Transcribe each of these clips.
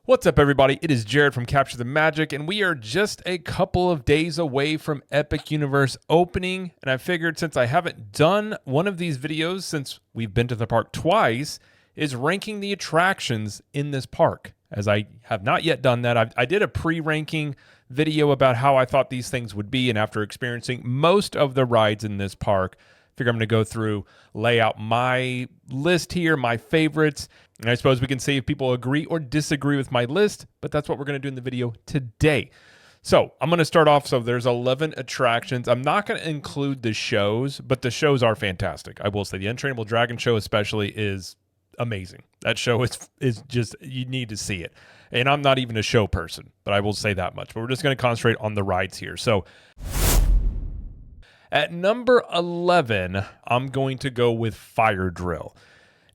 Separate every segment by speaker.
Speaker 1: What's up, everybody? It is Jared from Capture the Magic, and we are just a couple of days away from Epic Universe opening. And I figured since I haven't done one of these videos since we've been to the park twice, is ranking the attractions in this park. As I have not yet done that, I did a pre-ranking video about how I thought these things would be, and after experiencing most of the rides in this park, figure I'm going to go through, lay out my list here, my favorites, and I suppose we can see if people agree or disagree with my list, but that's what we're going to do in the video today. So I'm going to start off. So there's 11 attractions. I'm not going to include the shows, but the shows are fantastic. I will say the Untrainable Dragon show especially is amazing. That show is just, you need to see it. And I'm not even a show person, but I will say that much. But we're just going to concentrate on the rides here. So at number 11, I'm going to go with Fire Drill.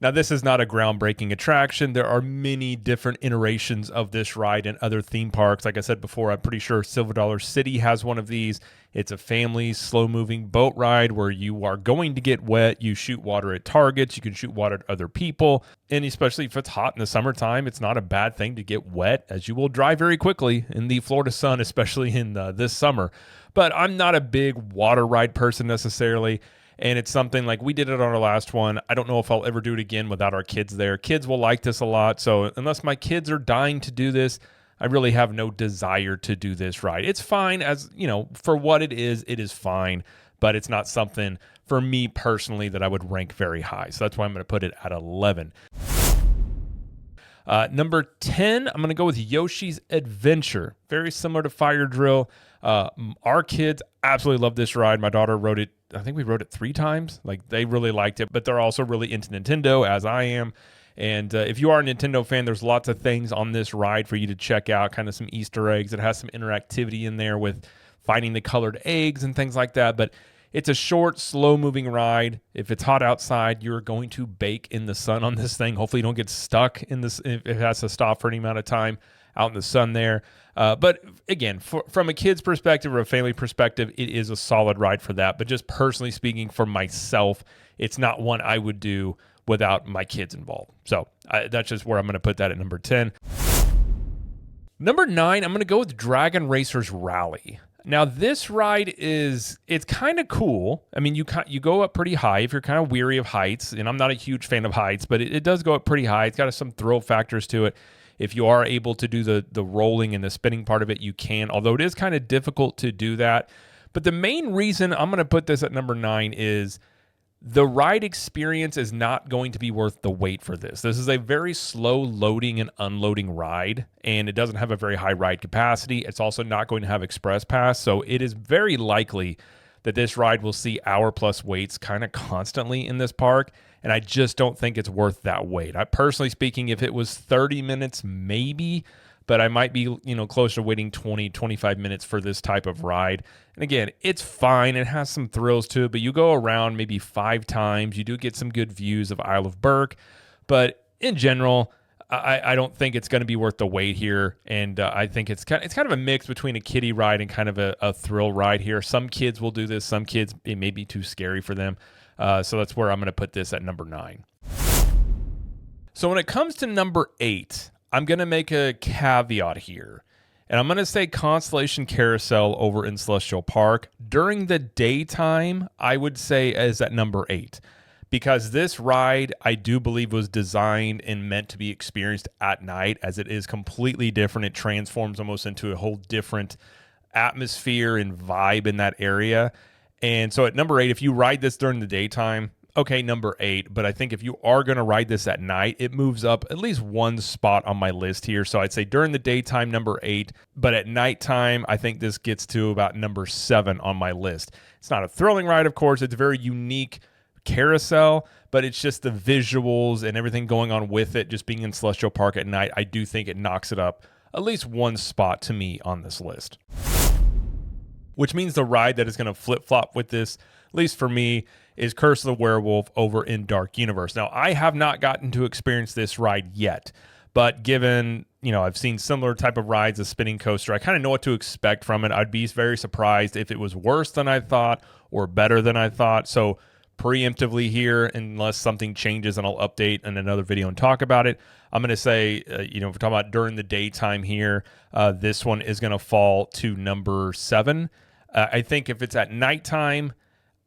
Speaker 1: Now, this is not a groundbreaking attraction. There are many different iterations of this ride in other theme parks. Like I said before, I'm pretty sure Silver Dollar City has one of these. It's a family slow-moving boat ride where you are going to get wet. You shoot water at targets. You can shoot water at other people. And especially if it's hot in the summertime, it's not a bad thing to get wet, as you will dry very quickly in the Florida sun, especially in this summer. But I'm not a big water ride person necessarily. And it's something like we did it on our last one. I don't know if I'll ever do it again without our kids there. Kids will like this a lot. So unless my kids are dying to do this, I really have no desire to do this ride. It's fine as, you know, for what it is fine. But it's not something for me personally that I would rank very high. So that's why I'm going to put it at 11. Number 10, I'm going to go with Yoshis Adventure. Very similar to Fire Drill. Our kids absolutely love this ride. My daughter rode it. I think we rode it 3 times. Like, they really liked it, but they're also really into Nintendo, as I am. And if you are a Nintendo fan, there's lots of things on this ride for you to check out, kind of some Easter eggs. It has some interactivity in there with finding the colored eggs and things like that. But it's a short, slow-moving ride. If it's hot outside, you're going to bake in the sun on this thing. Hopefully you don't get stuck in this if it has to stop for any amount of time out in the sun there. But again, from a kid's perspective or a family perspective, it is a solid ride for that. But just personally speaking for myself, it's not one I would do without my kids involved. So that's just where I'm going to put that at number 10. Number 9, I'm going to go with Dragon Racers Rally. Now, this ride it's kind of cool. I mean, you go up pretty high if you're kind of weary of heights, and I'm not a huge fan of heights, but it does go up pretty high. It's got some thrill factors to it. If you are able to do the rolling and the spinning part of it, you can, although it is kind of difficult to do that. But the main reason I'm going to put this at number 9 is the ride experience is not going to be worth the wait for this. This is a very slow loading and unloading ride, and it doesn't have a very high ride capacity. It's also not going to have express pass, so it is very likely that this ride will see hour-plus waits kind of constantly in this park, and I just don't think it's worth that wait. Personally speaking, if it was 30 minutes, maybe, but I might be, closer to waiting 20, 25 minutes for this type of ride. And again, it's fine. It has some thrills to it, but you go around maybe 5 times. You do get some good views of Isle of Berk, but in general, I don't think it's going to be worth the wait here. And I think it's kind of a mix between a kiddie ride and kind of a thrill ride here. Some kids will do this. Some kids, it may be too scary for them. So that's where I'm going to put this at number 9. So when it comes to number 8, I'm going to make a caveat here. And I'm going to say Constellation Carousel over in Celestial Park. During the daytime, I would say is at number 8. Because this ride, I do believe, was designed and meant to be experienced at night, as it is completely different. It transforms almost into a whole different atmosphere and vibe in that area. And so at number 8, if you ride this during the daytime, okay, number 8. But I think if you are going to ride this at night, it moves up at least one spot on my list here. So I'd say during the daytime, number 8. But at nighttime, I think this gets to about number 7 on my list. It's not a thrilling ride, of course. It's a very unique carousel, but it's just the visuals and everything going on with it, just being in Celestial Park at night. I do think it knocks it up at least one spot to me on this list. Which means the ride that is going to flip-flop with this, at least for me, is Curse of the Werewolf over in Dark Universe. Now, I have not gotten to experience this ride yet, but given, I've seen similar type of rides, a spinning coaster, I kind of know what to expect from it. I'd be very surprised if it was worse than I thought or better than I thought. So preemptively here, unless something changes and I'll update in another video and talk about it. I'm going to say, if we're talking about during the daytime here, this one is going to fall to number 7. I think if it's at nighttime,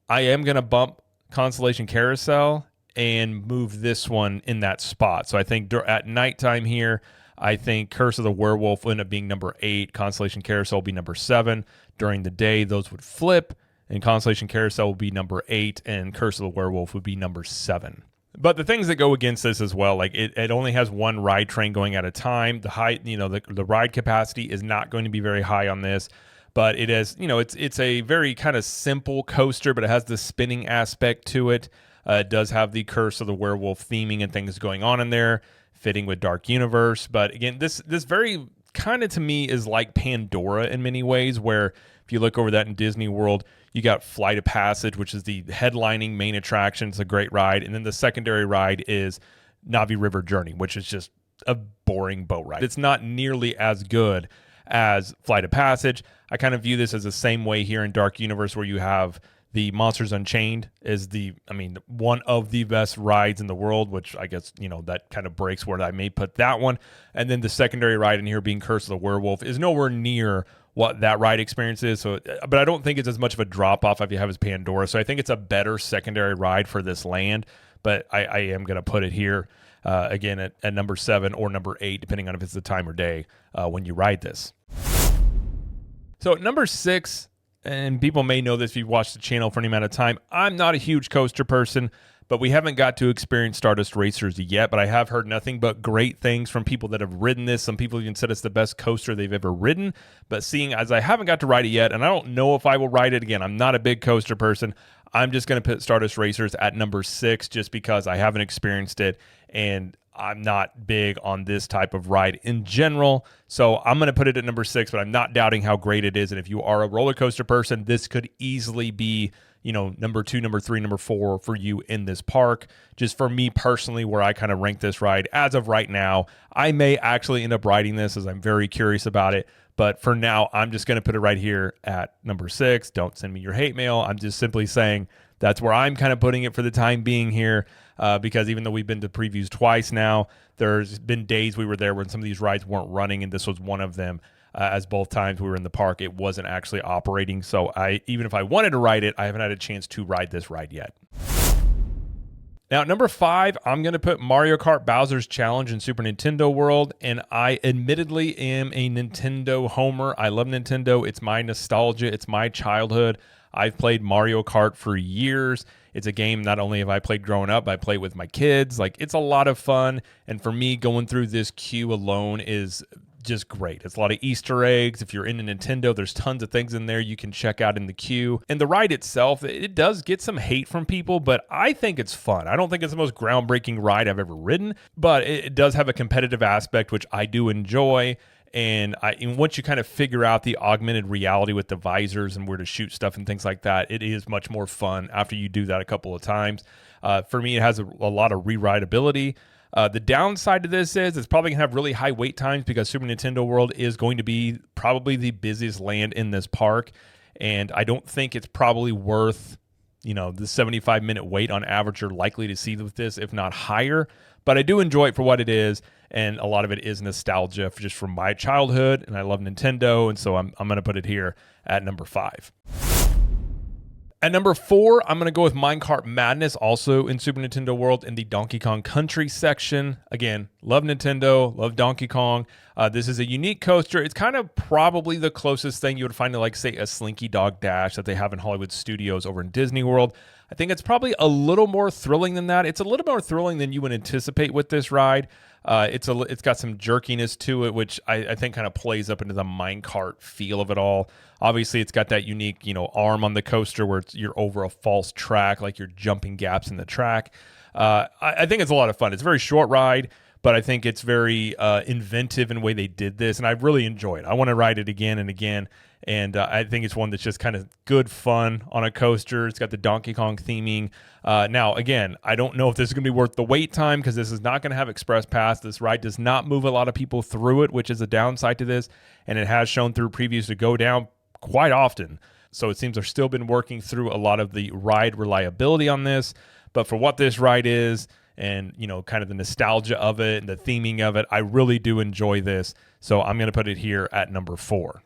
Speaker 1: I am going to bump Constellation Carousel and move this one in that spot. So I think at nighttime here, I think Curse of the Werewolf will end up being number 8. Constellation Carousel will be number 7. During the day, those would flip, and Constellation Carousel will be number 8, and Curse of the Werewolf would be number 7. But the things that go against this as well, like it only has one ride train going at a time. The height, the ride capacity is not going to be very high on this, but it has, it's a very kind of simple coaster, but it has the spinning aspect to it. It does have the Curse of the Werewolf theming and things going on in there, fitting with Dark Universe. But again, this very kind of to me is like Pandora in many ways, where if you look over that in Disney World, you got Flight of Passage, which is the headlining main attraction. It's a great ride. And then the secondary ride is Navi River Journey, which is just a boring boat ride. It's not nearly as good as Flight of Passage. I kind of view this as the same way here in Dark Universe, where you have the Monsters Unchained is one of the best rides in the world, which I guess, that kind of breaks where I may put that one. And then the secondary ride in here being Curse of the Werewolf is nowhere near what that ride experience is. So, but I don't think it's as much of a drop off if you have as Pandora. So I think it's a better secondary ride for this land, but I am going to put it here again at number 7 or number 8, depending on if it's the time or day when you ride this. So at number 6, and people may know this if you've watched the channel for any amount of time, I'm not a huge coaster person, but we haven't got to experience Stardust Racers yet, but I have heard nothing but great things from people that have ridden this. Some people even said it's the best coaster they've ever ridden, but seeing as I haven't got to ride it yet, and I don't know if I will ride it again, I'm not a big coaster person, I'm just going to put Stardust Racers at number 6 just because I haven't experienced it, and I'm not big on this type of ride in general. So I'm going to put it at number 6, but I'm not doubting how great it is. And if you are a roller coaster person, this could easily be, number 2, number 3, number 4 for you in this park. Just for me personally, where I kind of rank this ride as of right now, I may actually end up riding this as I'm very curious about it. But for now, I'm just going to put it right here at number 6. Don't send me your hate mail. I'm just simply saying that's where I'm kind of putting it for the time being here. Because even though we've been to previews twice now, there's been days we were there when some of these rides weren't running, and this was one of them. As both times we were in the park, it wasn't actually operating. So even if I wanted to ride it, I haven't had a chance to ride this ride yet. Now, at number 5, I'm going to put Mario Kart Bowser's Challenge in Super Nintendo World, and I admittedly am a Nintendo homer. I love Nintendo. It's my nostalgia. It's my childhood. I've played Mario Kart for years. It's a game not only have I played growing up, I play with my kids. Like, it's a lot of fun, and for me, going through this queue alone is just great. It's a lot of Easter eggs. If you're into Nintendo, there's tons of things in there you can check out in the queue. And the ride itself, it does get some hate from people, but I think it's fun. I don't think it's the most groundbreaking ride I've ever ridden, but it does have a competitive aspect, which I do enjoy. And once you kind of figure out the augmented reality with the visors and where to shoot stuff and things like that, it is much more fun after you do that a couple of times. For me, it has a lot of re-rideability. The downside to this is it's probably going to have really high wait times because Super Nintendo World is going to be probably the busiest land in this park. And I don't think it's probably worth, the 75-minute wait on average you're likely to see with this, if not higher. But I do enjoy it for what it is. And a lot of it is nostalgia just from my childhood. And I love Nintendo. And so I'm going to put it here at number 5. At number 4, I'm going to go with Minecart Madness, also in Super Nintendo World in the Donkey Kong Country section. Again, love Nintendo, love Donkey Kong. This is a unique coaster. It's kind of probably the closest thing you would find to, like, say, a Slinky Dog Dash that they have in Hollywood Studios over in Disney World. I think it's probably a little more thrilling than that. It's a little more thrilling than you would anticipate with this ride. It's got some jerkiness to it, which I think kind of plays up into the minecart feel of it all. Obviously, it's got that unique, arm on the coaster where you're over a false track, like you're jumping gaps in the track. I think it's a lot of fun. It's a very short ride, but I think it's very inventive in the way they did this, and I really enjoy it. I want to ride it again and again, and I think it's one that's just kind of good fun on a coaster. It's got the Donkey Kong theming. Now, again, I don't know if this is going to be worth the wait time because this is not going to have Express Pass. This ride does not move a lot of people through it, which is a downside to this, and it has shown through previews to go down quite often. So it seems they've still been working through a lot of the ride reliability on this. But for what this ride is, and kind of the nostalgia of it and the theming of it, I really do enjoy this. So I'm going to put it here at number 4.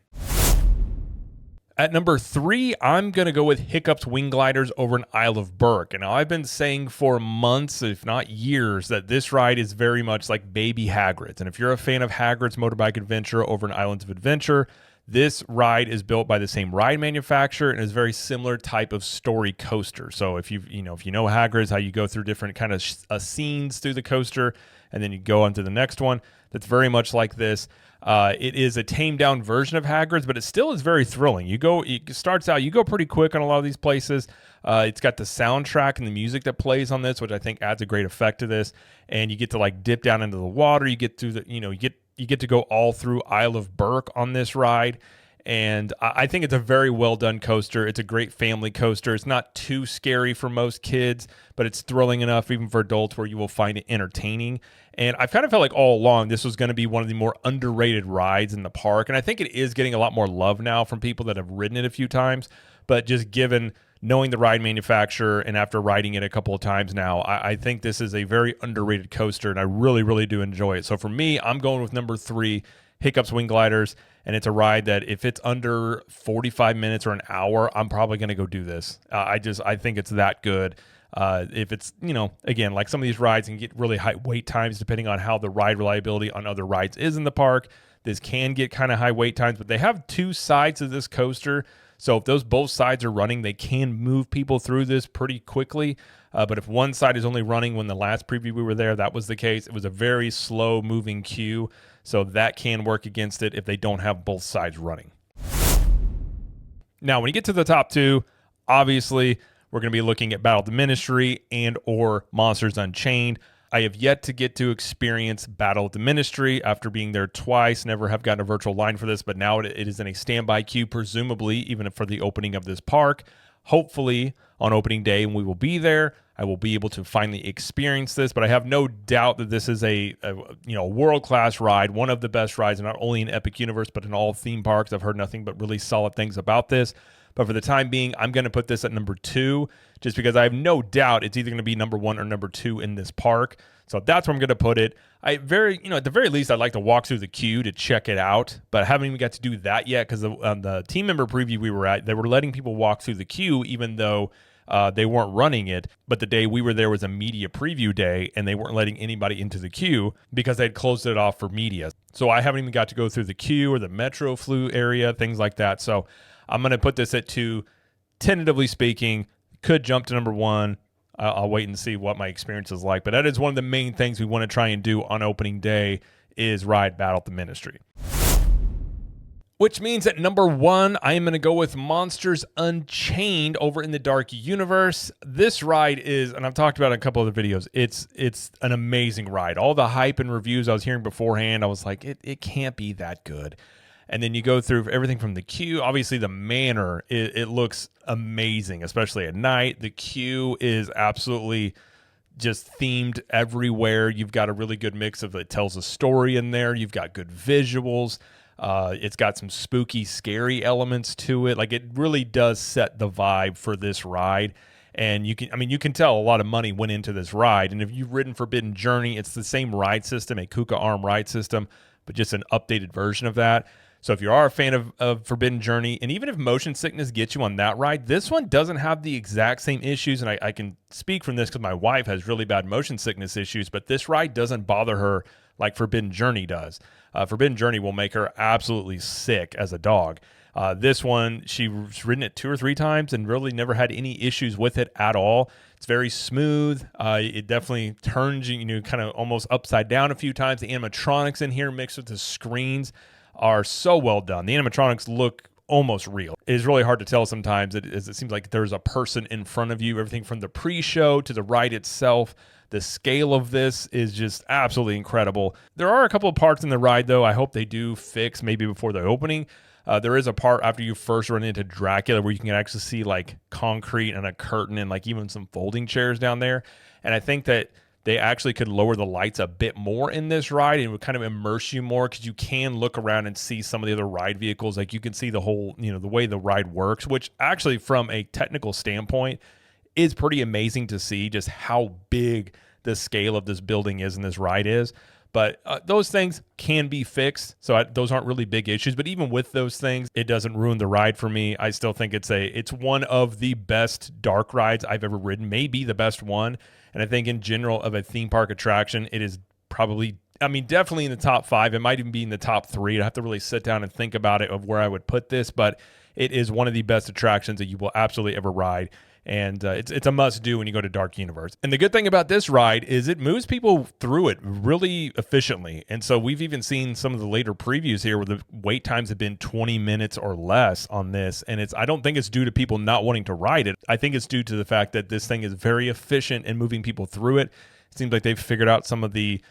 Speaker 1: At number 3, I'm going to go with Hiccup's Wing Gliders over in Isle of Berk. And I've been saying for months, if not years, that this ride is very much like Baby Hagrid's. And if you're a fan of Hagrid's Motorbike Adventure over in Islands of Adventure, this ride is built by the same ride manufacturer and is a very similar type of story coaster. So if you know Hagrid's, how you go through different kind of scenes through the coaster, and then you go on to the next one, that's very much like this. It is a tamed down version of Hagrid's, but it still is very thrilling. It starts out, you go pretty quick on a lot of these places. It's got the soundtrack and the music that plays on this, which I think adds a great effect to this. And you get to like dip down into the water. You get through you get to go all through Isle of Berk on this ride. And I think it's a very well done coaster. It's a great family coaster. It's not too scary for most kids, but it's thrilling enough even for adults where you will find it entertaining. And I kind of felt like all along this was going to be one of the more underrated rides in the park. And I think it is getting a lot more love now from people that have ridden it a few times. But just knowing the ride manufacturer and after riding it a couple of times now, I think this is a very underrated coaster, and I really, really do enjoy it. So for me, I'm going with number 3, Hiccup's Wing Gliders, and it's a ride that if it's under 45 minutes or an hour, I'm probably going to go do this. I think it's that good. If it's, again, like some of these rides can get really high wait times depending on how the ride reliability on other rides is in the park. This can get kind of high wait times, but they have 2 sides of this coaster. So if those both sides are running, they can move people through this pretty quickly. But if one side is only running, when the last preview we were there, that was the case. It was a very slow moving queue. So that can work against it if they don't have both sides running. Now, when you get to the top 2, obviously, we're going to be looking at Battle of the Ministry and or Monsters Unchained. I have yet to get to experience Battle of the Ministry after being there twice. Never have gotten a virtual line for this, but now it is in a standby queue, presumably even for the opening of this park. Hopefully, on opening day, when we will be there, I will be able to finally experience this. But I have no doubt that this is a world-class ride, one of the best rides, not only in Epic Universe, but in all theme parks. I've heard nothing but really solid things about this. But for the time being, I'm going to put this at number 2, just because I have no doubt it's either going to be number 1 or number 2 in this park. So that's where I'm going to put it. At the very least, I'd like to walk through the queue to check it out, but I haven't even got to do that yet because on the team member preview we were at, they were letting people walk through the queue even though they weren't running it. But the day we were there was a media preview day, and they weren't letting anybody into the queue because they'd closed it off for media. So I haven't even got to go through the queue or the Metro Flu area, things like that. So I'm going to put this at 2. Tentatively speaking, could jump to number 1. I'll wait and see what my experience is like. But that is one of the main things we want to try and do on opening day is ride Battle of the Ministry. Which means at number 1, I am going to go with Monsters Unchained over in the Dark Universe. This ride is, and I've talked about it in a couple of other videos, it's an amazing ride. All the hype and reviews I was hearing beforehand, I was like, it can't be that good. And then you go through everything from the queue. Obviously, the manor, it looks amazing, especially at night. The queue is absolutely just themed everywhere. You've got a really good mix of it tells a story in there. You've got good visuals. It's got some spooky, scary elements to it. Like, it really does set the vibe for this ride. And you can tell a lot of money went into this ride. And if you've ridden Forbidden Journey, it's the same ride system, a Kuka Arm ride system, but just an updated version of that. So if you are a fan of Forbidden Journey, and even if motion sickness gets you on that ride, this one doesn't have the exact same issues. And I can speak from this because my wife has really bad motion sickness issues, but this ride doesn't bother her like Forbidden Journey does. Forbidden Journey will make her absolutely sick as a dog. This one, she's ridden it 2 or 3 times and really never had any issues with it at all. It's very smooth. It definitely turns you kind of almost upside down a few times. The animatronics in here mixed with the screens are so well done. The animatronics look almost real. It is really hard to tell sometimes. It seems like there's a person in front of you. Everything from the pre-show to the ride itself. The scale of this is just absolutely incredible. There are a couple of parts in the ride, though, I hope they do fix maybe before the opening. There is a part after you first run into Dracula where you can actually see like concrete and a curtain and like even some folding chairs down there. And I think that they actually could lower the lights a bit more in this ride, and it would kind of immerse you more because you can look around and see some of the other ride vehicles. Like you can see the whole, the way the ride works, which actually from a technical standpoint is pretty amazing to see just how big the scale of this building is and this ride is. But those things can be fixed, so those aren't really big issues. But even with those things, it doesn't ruin the ride for me. I still think it's one of the best dark rides I've ever ridden, maybe the best one. And I think in general of a theme park attraction, it is probably, definitely in the top 5. It might even be in the top 3. I have to really sit down and think about it of where I would put this, but it is one of the best attractions that you will absolutely ever ride. And it's a must-do when you go to Dark Universe. And the good thing about this ride is it moves people through it really efficiently. And so we've even seen some of the later previews here where the wait times have been 20 minutes or less on this. And I don't think it's due to people not wanting to ride it. I think it's due to the fact that this thing is very efficient in moving people through it. It seems like they've figured out some of the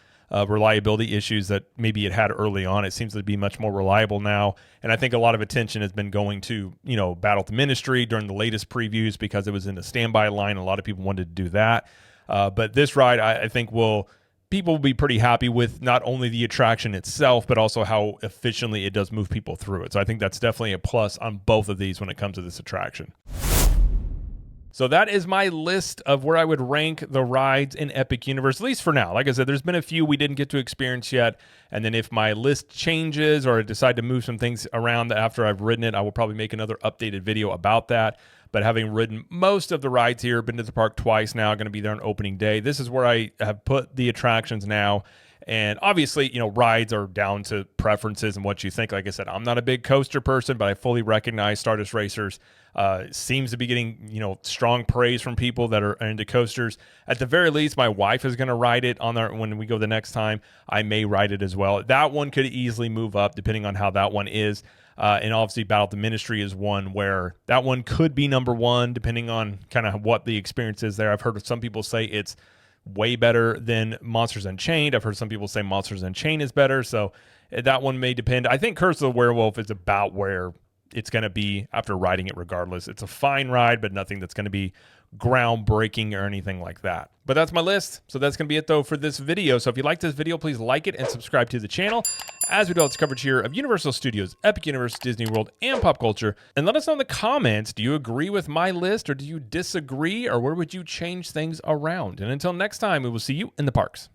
Speaker 1: reliability issues that maybe it had early on. It seems to be much more reliable now. And I think a lot of attention has been going to, Battle at the Ministry during the latest previews because it was in a standby line. A lot of people wanted to do that. But this ride, I think people will be pretty happy with not only the attraction itself, but also how efficiently it does move people through it. So I think that's definitely a plus on both of these when it comes to this attraction. So that is my list of where I would rank the rides in Epic Universe, at least for now. Like I said, there's been a few we didn't get to experience yet. And then if my list changes or I decide to move some things around after I've ridden it, I will probably make another updated video about that. But having ridden most of the rides here, been to the park twice now, going to be there on opening day. This is where I have put the attractions now. And obviously, rides are down to preferences and what you think. Like I said, I'm not a big coaster person, but I fully recognize Stardust Racers seems to be getting, strong praise from people that are into coasters. At the very least, my wife is going to ride it on there when we go the next time. I may ride it as well. That one could easily move up depending on how that one is. And obviously, Battle at the Ministry is one where that one could be number 1 depending on kind of what the experience is there. I've heard some people say it's way better than Monsters Unchained. I've heard some people say Monsters Unchained is better, so that one may depend. I think Curse of the Werewolf is about where it's going to be after riding it regardless. It's a fine ride, but nothing that's going to be groundbreaking or anything like that. But that's my list. So that's going to be it, though, for this video. So if you like this video, please like it and subscribe to the channel as we do all this coverage here of Universal Studios, Epic Universe, Disney World, and pop culture. And let us know in the comments, do you agree with my list or do you disagree, or where would you change things around? And until next time, we will see you in the parks.